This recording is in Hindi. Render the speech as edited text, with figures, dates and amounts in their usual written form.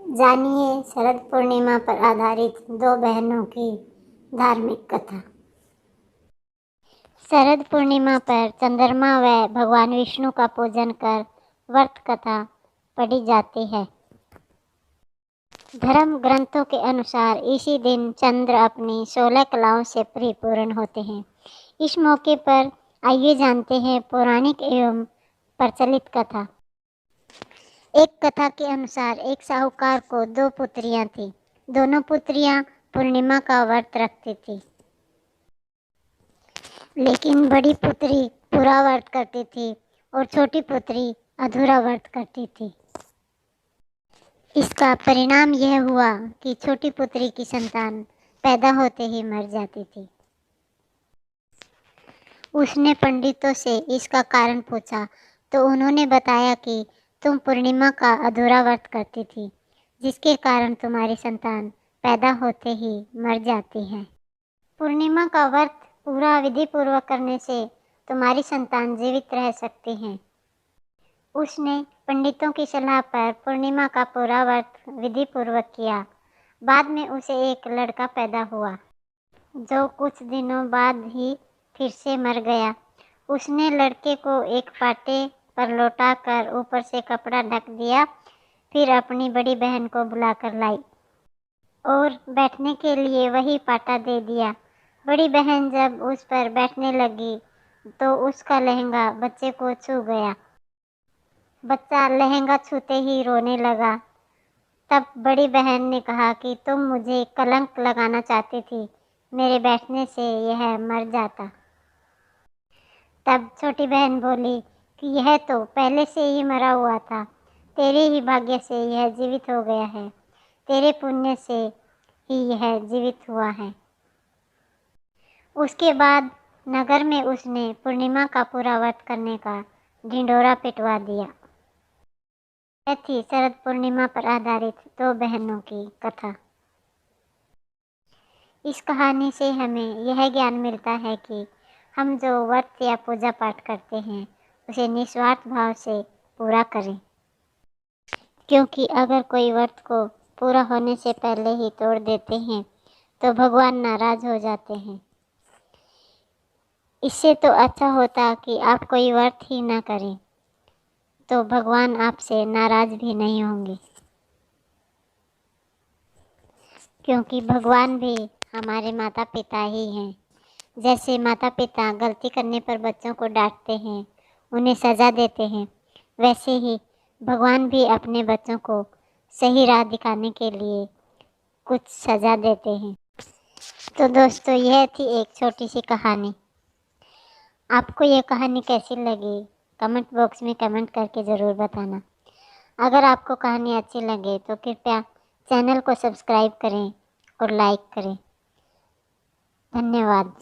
जानिए शरद पूर्णिमा पर आधारित दो बहनों की धार्मिक कथा। शरद पूर्णिमा पर चंद्रमा व भगवान विष्णु का पूजन कर व्रत कथा पढ़ी जाती है। धर्म ग्रंथों के अनुसार इसी दिन चंद्र अपनी 16 कलाओं से परिपूर्ण होते हैं। इस मौके पर आइए जानते हैं पौराणिक एवं प्रचलित कथा। एक कथा के अनुसार एक साहूकार को दो पुत्रियां थीं। दोनों पुत्रियां पूर्णिमा का व्रत रखती थी, लेकिन बड़ी पुत्री पूरा व्रत करती थी और छोटी पुत्री अधूरा व्रत करती थी। इसका परिणाम यह हुआ कि छोटी पुत्री की संतान पैदा होते ही मर जाती थी। उसने पंडितों से इसका कारण पूछा तो उन्होंने बताया कि तुम पूर्णिमा का अधूरा व्रत करती थी, जिसके कारण तुम्हारी संतान पैदा होते ही मर जाती है। पूर्णिमा का व्रत पूरा विधि पूर्वक करने से तुम्हारी संतान जीवित रह सकती है। उसने पंडितों की सलाह पर पूर्णिमा का पूरा व्रत विधि पूर्वक किया। बाद में उसे एक लड़का पैदा हुआ, जो कुछ दिनों बाद ही फिर से मर गया। उसने लड़के को एक पाटे पर लौटा कर ऊपर से कपड़ा ढक दिया, फिर अपनी बड़ी बहन को बुलाकर लाई और बैठने के लिए वही पाटा दे दिया। बड़ी बहन जब उस पर बैठने लगी तो उसका लहंगा बच्चे को छू गया। बच्चा लहंगा छूते ही रोने लगा। तब बड़ी बहन ने कहा कि तुम मुझे कलंक लगाना चाहती थी, मेरे बैठने से यह मर जाता। तब छोटी बहन बोली कि यह तो पहले से ही मरा हुआ था, तेरे ही भाग्य से यह जीवित हो गया है, तेरे पुण्य से ही यह जीवित हुआ है। उसके बाद नगर में उसने पूर्णिमा का पूरा व्रत करने का ढिंढोरा पिटवा दिया। यह थी शरद पूर्णिमा पर आधारित दो बहनों की कथा। इस कहानी से हमें यह ज्ञान मिलता है कि हम जो व्रत या पूजा पाठ करते हैं उसे निस्वार्थ भाव से पूरा करें, क्योंकि अगर कोई व्रत को पूरा होने से पहले ही तोड़ देते हैं तो भगवान नाराज हो जाते हैं। इससे तो अच्छा होता कि आप कोई व्रत ही ना करें, तो भगवान आपसे नाराज भी नहीं होंगे, क्योंकि भगवान भी हमारे माता पिता ही हैं। जैसे माता पिता गलती करने पर बच्चों को डांटते हैं, उन्हें सज़ा देते हैं, वैसे ही भगवान भी अपने बच्चों को सही राह दिखाने के लिए कुछ सज़ा देते हैं। तो दोस्तों, यह थी एक छोटी सी कहानी। आपको यह कहानी कैसी लगी कमेंट बॉक्स में कमेंट करके ज़रूर बताना। अगर आपको कहानी अच्छी लगे तो कृपया चैनल को सब्सक्राइब करें और लाइक करें। धन्यवाद।